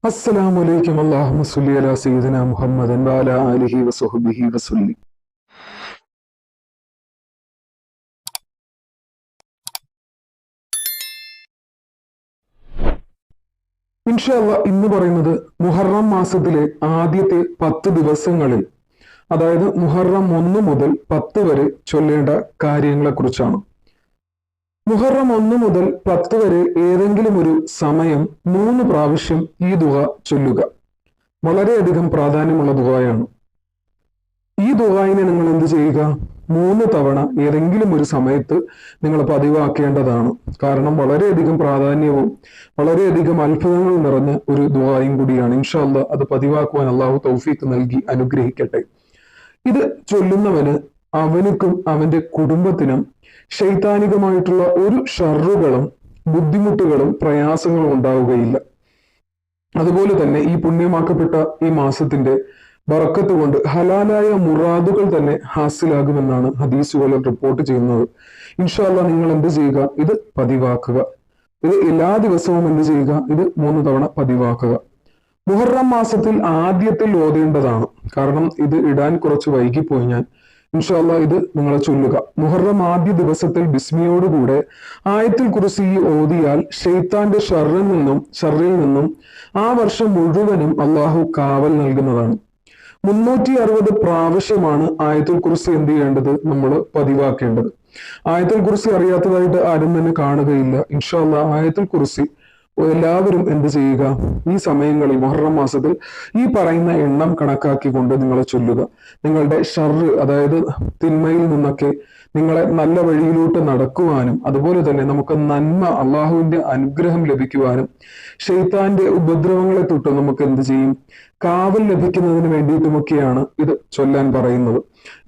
അസ്സലാമു അലൈക്കും. അല്ലാഹുമ്മ സ്വല്ലി അലാ സയ്യിദിനാ മുഹമ്മദൻ വഅലാ ആലിഹി വസഹ്ബിഹി വസല്ലം. ഇൻഷാ അല്ലാഹ് ഇന്ന് പറയുന്നത് മുഹറം മാസത്തിലെ ആദ്യത്തെ 10 ദിവസങ്ങളിൽ, അതായത് മുഹറം 1 മുതൽ 10 വരെ ചൊല്ലേണ്ട കാര്യങ്ങളെ കുറിച്ചാണ്. മുഹറം 1 മുതൽ 10 വരെ ഏതെങ്കിലും ഒരു സമയം 3 പ്രാവശ്യം ഈ ദുആ ചൊല്ലുക. വളരെയധികം പ്രാധാന്യമുള്ള ദുആയാണ്. ഈ ദുആഇനെ നിങ്ങൾ എന്ത് ചെയ്യുക? 3 തവണ ഏതെങ്കിലും ഒരു സമയത്ത് നിങ്ങൾ പതിവാക്കേണ്ടതാണ്. കാരണം വളരെയധികം പ്രാധാന്യവും വളരെയധികം അത്ഭുതങ്ങളും നിറഞ്ഞ ഒരു ദുആയും കൂടിയാണ്. ഇൻഷാ അല്ലാഹ് അത് പതിവാക്കുവാൻ അള്ളാഹു തൗഫീഖ് നൽകി അനുഗ്രഹിക്കട്ടെ. ഇത് ചൊല്ലുന്നവന് അവനുക്കും അവന്റെ കുടുംബത്തിനും ശൈത്താനികമായിട്ടുള്ള ഒരു ഷർറുകളും ബുദ്ധിമുട്ടുകളും പ്രയാസങ്ങളും ഉണ്ടാവുകയില്ല. അതുപോലെ തന്നെ ഈ പുണ്യമാക്കപ്പെട്ട ഈ മാസത്തിന്റെ ബറക്കത്ത് കൊണ്ട് ഹലാലായ മുറാദുകൾ തന്നെ ഹാസിലാകുമെന്നാണ് ഹദീസുകളിൽ റിപ്പോർട്ട് ചെയ്യുന്നത്. ഇൻഷാ അല്ലാഹ് നിങ്ങൾ എന്ത് ചെയ്യുക? ഇത് പതിവാക്കുക. ഇത് എല്ലാ ദിവസവും എന്ത് ചെയ്യുക? ഇത് 3 തവണ പതിവാക്കുക. മുഹറം മാസത്തിൽ ആദ്യത്തിൽ ഓതേണ്ടതാണ്. കാരണം ഇത് ഇടാൻ കുറച്ച് വൈകിപ്പോയി ഞാൻ. ഇൻഷാ അല്ലാഹ് ഇത് നിങ്ങൾ ചൊല്ലുക. മുഹറം ആദ്യ ദിവസത്തിൽ ബിസ്മിയോടുകൂടെ ആയത്തുൽ കുർസി ഓതിയാൽ ഷെയ്ത്താന്റെ ഷർറിൽ നിന്നും ആ വർഷം മുഴുവനും അള്ളാഹു കാവൽ നൽകുന്നതാണ്. 360 പ്രാവശ്യമാണ് ആയത്തുൽ കുർസി എന്ത് ചെയ്യേണ്ടത്? നമ്മൾ പതിവാക്കേണ്ടത്. ആയത്തുൽ കുർസി അറിയാത്തതായിട്ട് ആരും തന്നെ കാണുകയില്ല. ഇൻഷാ അല്ലാഹ് ആയത്തുൽ കുർസി എല്ലാവരും എന്ത് ചെയ്യുക? ഈ സമയങ്ങളിൽ മുഹറം മാസത്തിൽ ഈ പറയുന്ന എണ്ണം കണക്കാക്കിക്കൊണ്ട് നിങ്ങൾ ചൊല്ലുക. നിങ്ങളുടെ ഷർറ്, അതായത് തിന്മയിൽ നിന്നൊക്കെ നിങ്ങളെ നല്ല വഴിയിലോട്ട് നടക്കുവാനും അതുപോലെ തന്നെ നമുക്ക് നന്മ, അള്ളാഹുവിന്റെ അനുഗ്രഹം ലഭിക്കുവാനും ഷെയ്ത്താന്റെ ഉപദ്രവങ്ങളെ തൊട്ട് നമുക്ക് എന്ത് ചെയ്യും? കാവൽ ലഭിക്കുന്നതിന് വേണ്ടിയിട്ടുമൊക്കെയാണ് ഇത് ചൊല്ലാൻ പറയുന്നത്.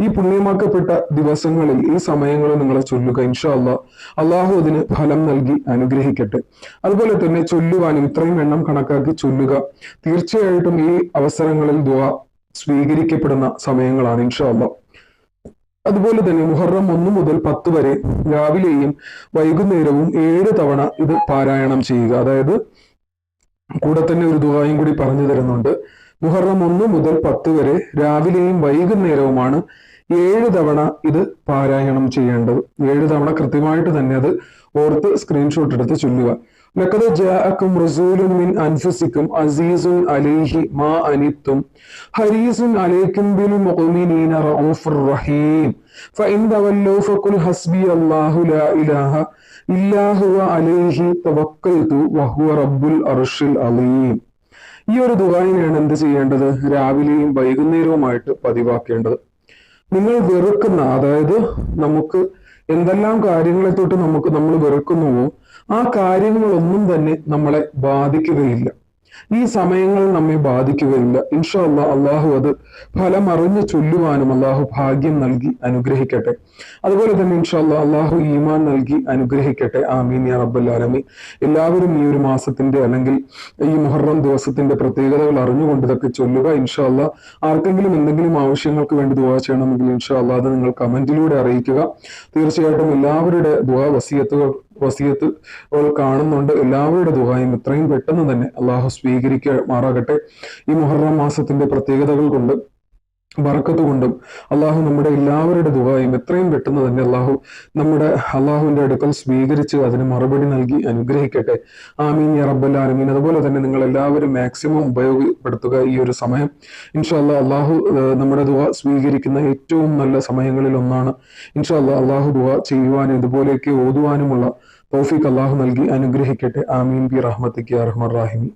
ഈ പുണ്യമാക്കപ്പെട്ട ദിവസങ്ങളിൽ ഈ സമയങ്ങളിൽ നിങ്ങൾ ചൊല്ലുക. ഇൻഷാ അല്ലാഹ് അള്ളാഹു അതിന് ഫലം നൽകി അനുഗ്രഹിക്കട്ടെ. അതുപോലെ തന്നെ ചൊല്ലുവാനും ഇത്രയും എണ്ണം കണക്കാക്കി ചൊല്ലുക. തീർച്ചയായിട്ടും ഈ അവസരങ്ങളിൽ ദുആ സ്വീകരിക്കപ്പെടുന്ന സമയങ്ങളാണ് ഇൻഷാ അല്ലാഹ്. അതുപോലെ തന്നെ മുഹറം 1 മുതൽ 10 വരെ രാവിലെയും വൈകുന്നേരവും 7 തവണ ഇത് പാരായണം ചെയ്യുക. അതായത് കൂടെ തന്നെ ഒരു ദുആയും കൂടി പറഞ്ഞു തരുന്നുണ്ട്. മുഹറം 1 മുതൽ 10 വരെ രാവിലെയും വൈകുന്നേരവുമാണ് 7 തവണ ഇത് പാരായണം ചെയ്യേണ്ടത്. 7 തവണ കൃത്യമായിട്ട് തന്നെ അത് ഓർത്ത് സ്ക്രീൻഷോട്ട് എടുത്ത് ചൊല്ലുക. ലഖദ് ജാഅക്കും റസൂലുൻ മിൻ അൻഫുസിക്കും അസീസുൻ അലൈഹി മാ അനിത്തും ഹരീസുൻ അലൈക്കും ബിൽ മുഅ്മിനീന റഊഫുർ റഹീം ഫഇൻ തവല്ലൗ ഫഖുൽ ഹസ്ബിയല്ലാഹു ലാ ഇലാഹ ഇല്ലാ ഹുവ അലൈഹി തവക്കൽതു വഹുവ റബ്ബുൽ അർശിൽ അലീം. ഈ ഒരു ദുആയിനെയാണ് എന്ത് ചെയ്യേണ്ടത്? രാവിലെയും വൈകുന്നേരവുമായിട്ട് പതിവാക്കേണ്ടത്. നിങ്ങൾ വെറുക്കുന്ന, അതായത് നമുക്ക് എന്തെല്ലാം കാര്യങ്ങളെ തൊട്ട് നമ്മൾ വെറുക്കുന്നുവോ ആ കാര്യങ്ങളൊന്നും തന്നെ നമ്മളെ ബാധിക്കുകയില്ല. ഈ സമയങ്ങൾ നമ്മെ ബാധിക്കുകയില്ല. ഇൻഷാ അല്ലാഹ് അള്ളാഹു അത് ഫലമറിഞ്ഞ് ചൊല്ലുവാനും അള്ളാഹു ഭാഗ്യം നൽകി അനുഗ്രഹിക്കട്ടെ. അതുപോലെ തന്നെ ഇൻഷാ അല്ലാഹ് അള്ളാഹു ഈമാൻ നൽകി അനുഗ്രഹിക്കട്ടെ. ആമീൻ യാ റബ്ബൽ ആലമീൻ. എല്ലാവരും ഈ ഒരു മാസത്തിന്റെ അല്ലെങ്കിൽ ഈ മുഹറം ദിവസത്തിന്റെ പ്രത്യേകതകൾ അറിഞ്ഞുകൊണ്ട് ഇതൊക്കെ ചൊല്ലുക. ഇൻഷാ അല്ലാഹ് ആർക്കെങ്കിലും എന്തെങ്കിലും ആവശ്യങ്ങൾക്ക് വേണ്ടി ദുആ ചെയ്യണമെങ്കിൽ ഇൻഷാ അല്ലാഹ് അത് നിങ്ങൾ കമന്റിലൂടെ അറിയിക്കുക. തീർച്ചയായിട്ടും എല്ലാവരുടെ ദുആ വസിയത്തുകൾ കാണുന്നുണ്ട്. എല്ലാവരുടെ ദുആയും എത്രയും പെട്ടെന്ന് തന്നെ അള്ളാഹു സ്വീകരിക്കുമാറാകട്ടെ. ഈ മുഹറം മാസത്തിന്റെ പ്രത്യേകതകൾ കൊണ്ട്, ബറക്കത്ത് കൊണ്ടും അള്ളാഹു നമ്മുടെ എല്ലാവരുടെ ദുആയും എത്രയും പെട്ടെന്ന് തന്നെ അള്ളാഹുവിന്റെ അടുക്കൽ സ്വീകരിച്ച് അതിന് മറുപടി നൽകി അനുഗ്രഹിക്കട്ടെ. ആമീൻ യാ റബ്ബൽ ആലമീൻ. അതുപോലെ തന്നെ നിങ്ങൾ എല്ലാവരും മാക്സിമം ഉപയോഗപ്പെടുത്തുക ഈ ഒരു സമയം. ഇൻഷാ അല്ലാഹ് അള്ളാഹു നമ്മുടെ ദുആ സ്വീകരിക്കുന്ന ഏറ്റവും നല്ല സമയങ്ങളിൽ ഒന്നാണ്. ഇൻഷാ അല്ലാഹ് അള്ളാഹു ദുആ ചെയ്യുവാനും ഇതുപോലെയൊക്കെ ഓതുവാനുമുള്ള തൗഫീഖ് അള്ളാഹു നൽകി അനുഗ്രഹിക്കട്ടെ. ആമീൻ ബി റഹ്മതിക യാ അർഹമർ റഹീമീൻ.